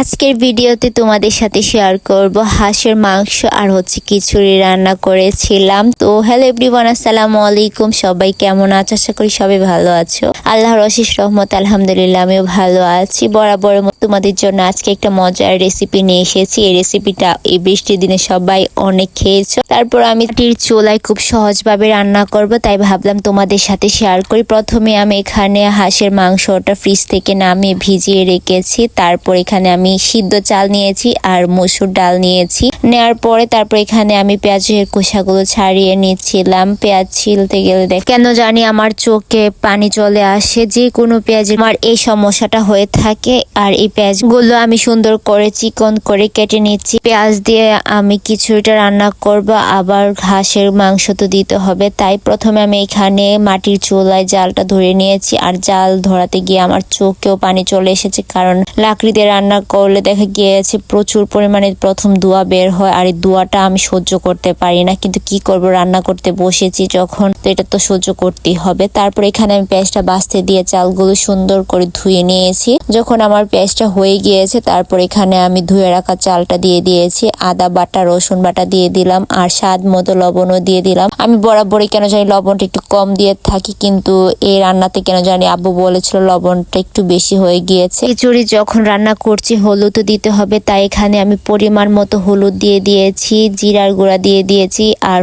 আজকের ভিডিওতে তোমাদের সাথে শেয়ার করব হাঁসের মাংস আর খিচুড়ি রান্না করেছিলাম। তো হ্যালো এভরিওয়ান, আসসালামু আলাইকুম। সবাই কেমন আছো? আশা করি সবাই ভালো আছো। আল্লাহর অশেষ রহমত, আলহামদুলিল্লাহ আমিও ভালো আছি। বরাবর তোমাদের জন্য আজকে একটা মজার রেসিপি নিয়ে এসেছি। এই রেসিপিটা এই বৃষ্টির দিনে সবাই অনেক খেয়েছো। তারপর আমি মাটির চুলায় খুব সহজভাবে রান্না করব, তাই ভাবলাম তোমাদের সাথে শেয়ার করি। প্রথমে আমি এখানে হাঁসের মাংসটা ফ্রিজ থেকে নামিয়ে ভিজিয়ে রেখেছি। তারপর এখানে আমি সিদ্ধ চাল নিয়েছি আর মসুর ডাল নিয়েছি। নেওয়ার পরে তারপর এখানে আমি পেঁয়াজের খোসাগুলো ছাড়িয়ে নিচ্ছিলাম। পেঁয়াজ ছিলতে গেলে কেন জানি আমার চোখে পানি চলে আসে। যে কোনো পেঁয়াজ আমার এই সমস্যাটা হয়ে থাকে। আর এই পেঁয়াজগুলো আমি সুন্দর করে চিকন করে কেটে নিচ্ছি। পেঁয়াজ দিয়ে আমি খিচুড়িটা রান্না করব, আবার হাঁসের মাংস তো দিতে হবে। তাই প্রথমে আমি এখানে মাটির চুলায় জালটা ধরে নিয়েছি। আর জাল ধরাতে গিয়ে আমার চোখেও পানি চলে এসেছে, কারণ লাকড়ি দিয়ে রান্না করলে দেখা গিয়েছে প্রচুর পরিমাণে প্রথম ধোঁয়া বের হয়। আর এই ধোঁয়াটা আমি সহ্য করতে পারি না, কিন্তু কি করব, রান্না করতে বসেছি যখন, তো এটা তো সহ্য করতেই হবে। তারপর এখানে আমি পেঁয়াজটা বাছতে দিয়ে চালগুলো সুন্দর করে ধুয়ে নিয়েছি। যখন আমার পেঁয়াজটা হয়ে গিয়েছে তারপর এখানে আমি ধুয়ে রাখা চালটা দিয়ে দিয়েছি। আদা বাটা, রসুন বাটা দিয়ে দিলাম, আর স্বাদ মতো লবণও দিয়ে দিলাম। আমি বরাবরই কেন জানি লবণটা একটু কম দিয়ে থাকি, কিন্তু এই রান্নাতে কেন জানি আব্বু বলেছিল লবণটা একটু বেশি হয়ে গিয়েছে। খিচুড়ি যখন রান্না করছি হলুদ দিতে হবে, তাই এখানে আমি পরিমাণ মতো হলুদ দিয়ে দিয়েছি, জিরার গুঁড়া দিয়ে দিয়েছি, আর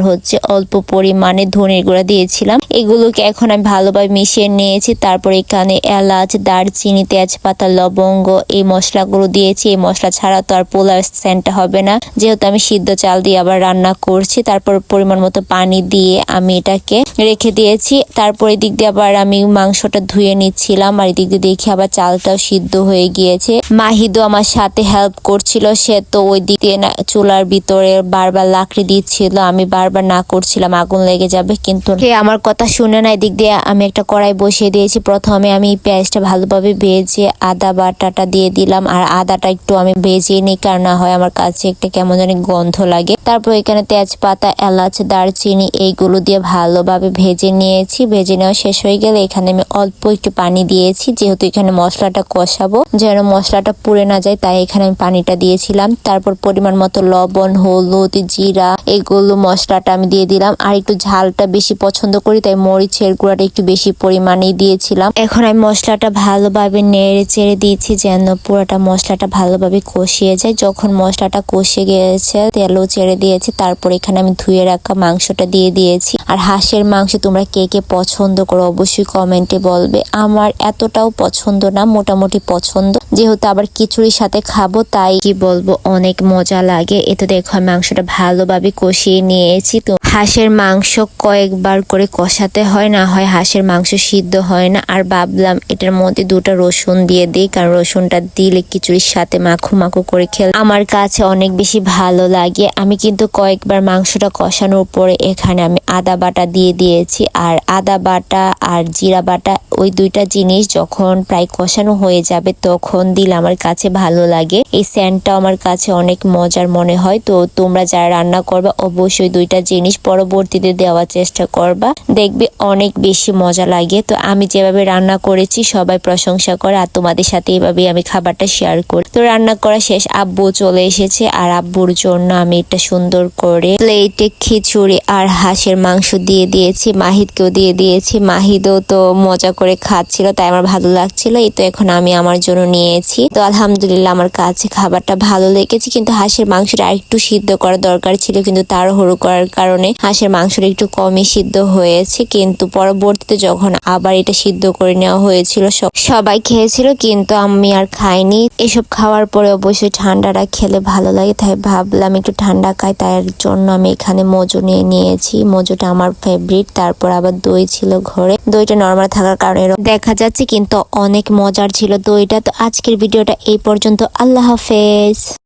অল্প পরিমাণে ধনের গুঁড়া দিয়েছিলাম। এগুলোকে এখন আমি ভালোভাবে মিশিয়ে নিয়েছি। তারপর এখানে এলাচ, দারচিনি, তেজপাতা, লবঙ্গ এই মশলাগুলো দিয়েছি। এই মশলা ছাড়া তো আর পোলাও সেন্টটা হবে না, যেহেতু আমি সিদ্ধ চাল দিয়ে আবার রান্না করছি। তারপর পরিমাণ মতো পানি দিয়ে আমি এটাকে রেখে দিয়েছি। তারপর এদিক দিয়ে আবার আমি মাংসটা ধুয়ে নিচ্ছিলাম, আর এদিক দিয়ে দেখি আবার চালটাও সিদ্ধ হয়ে গিয়েছে। মাহিদও আমার সাথে হেল্প করছিল। সে তো ওই দিকে চুলার ভিতরে বারবার লাকড়ি দিচ্ছিল, আমি বারবার না করছিলাম আগুন লেগে যাবে, কিন্তু সে আমার কথা শুনে না। এদিক দিয়ে আমি একটা কড়াই বসিয়ে দিয়েছি। প্রথমে আমি পেঁয়াজটা ভালোভাবে ভেজে আদা বাটাটা দিয়ে দিলাম, আর আদাটা একটু আমি ভেজে নিই, কারণ না হয় আমার কাছে একটা কেমন জানি গন্ধ লাগে। তারপর এখানে তেজপাতা, এলাচ, দারচিনি এইগুলো দিয়ে ভালোভাবে ভেজে নিয়েছি। ভেজে নেওয়া শেষ হয়ে গেলে এখানে আমি অল্প একটু পানি দিয়েছি, যেহেতু এখানে মশলাটা কষাবো, যেন মশলাটা পুড়ে না যায়, তাই এখানে আমি পানিটা দিয়েছিলাম। তারপর পরিমাণ মতো লবণ, হলুদ, জিরা এগুলো মশলাটা আমি দিয়ে দিলাম। আর একটু ঝালটা বেশি পছন্দ করি, তাই মরিচের গুঁড়াটা একটু বেশি পরিমাণেই দিয়েছিলাম। এখন আমি মশলাটা ভালোভাবে নেড়ে চেড়ে দিয়েছি, যেন পুরোটা মশলাটা ভালোভাবে কষিয়ে যায়। যখন মশলাটা কষে গিয়েছে তেলও ছেড়ে দিয়েছি, তারপর এখানে আমি ধুয়ে রাখা মাংসটা দিয়ে দিয়েছি। আর হাঁসের মাংস তোমরা কে কে পছন্দ করো অবশ্যই কমেন্টে বলবে। আমার এতটাও পছন্দ না, মোটামুটি পছন্দ, যেহেতু আবার খিচুড়ির সাথে খাবো, তাই কি বলবো, অনেক মজা লাগে। এতে দেখো মাংসটা ভালোভাবে কষিয়ে নিয়েছি। তো হাঁসের মাংস কয়েকবার করে কষাতে হয়, না হয় হাঁসের মাংস সিদ্ধ হয় না। আর ভাবলাম এটার মধ্যে 2টা রসুন দিয়ে দিই, কারণ রসুনটা দিলে খিচুড়ির সাথে মাখো মাখো করে খেলে আমার কাছে অনেক বেশি ভালো লাগে। আমি কিন্তু কয়েকবার মাংসটা কষানোর পরে এখানে আমি আদা বাটা দিয়ে দিয়েছি। আর আদা বাটা আর জিরা বাটা ওই 2টা জিনিস যখন প্রায় কষানো হয়ে যাবে তখন দিলে আমার কাছে ভালো লাগে। এই সেন্টটা আমার কাছে অনেক মজার মনে হয়। তো তোমরা যারা রান্না করবা অবশ্যই 2টা জিনিস পরবর্তীতে দেওয়ার চেষ্টা করবা, দেখবে অনেক বেশি মজা লাগে। তো আমি যেভাবে রান্না করেছি সবাই প্রশংসা করে, আর তোমাদের সাথে এভাবে আমি খাবারটা শেয়ার করি। তো রান্না করা শেষ, আব্বু চলে এসেছে, আর আব্বুর জন্য আমি এটা সুন্দর করে প্লেটে খিচুড়ি আর হাঁসের মাংস দিয়ে দিয়েছি। মাহিদকেও দিয়ে দিয়েছি। মাহিদও তো মজা করে খাচ্ছিল, তাই আমার ভালো লাগছিল। এই তো এখন আমি আমার জন্য নিয়েছি। তো আলহামদুলিল্লাহ আমার কাছে খাবারটা ভালো লেগেছে, কিন্তু হাঁসের মাংসটা আরেকটু সিদ্ধ করা দরকার ছিল, কিন্তু তাড়াহুড়ো করার কারণে হাঁসের মাংসটা একটু কমই সিদ্ধ হয়েছে। কিন্তু পরবর্তীতে যখন আবার এটা সিদ্ধ করে নেওয়া হয়েছিল সবাই খেয়েছিল, কিন্তু আমি আর খাইনি। এসব খাওয়ার পরে অবশ্যই ঠান্ডাটা খেলে ভালো লাগে, তাই ভাবলাম একটু ঠান্ডা খাই। তার জন্য আমি এখানে মজু নিয়ে নিয়েছি। মজুটা আমার ফেভারিট। তারপর আবার দই ছিল ঘরে, দইটা নরমাল থাকার কারণে দেখা যাচ্ছে, কিন্তু অনেক মজার ছিল দইটা। তো আজকের ভিডিওটা এই পর্যন্ত। আল্লাহ হাফেজ।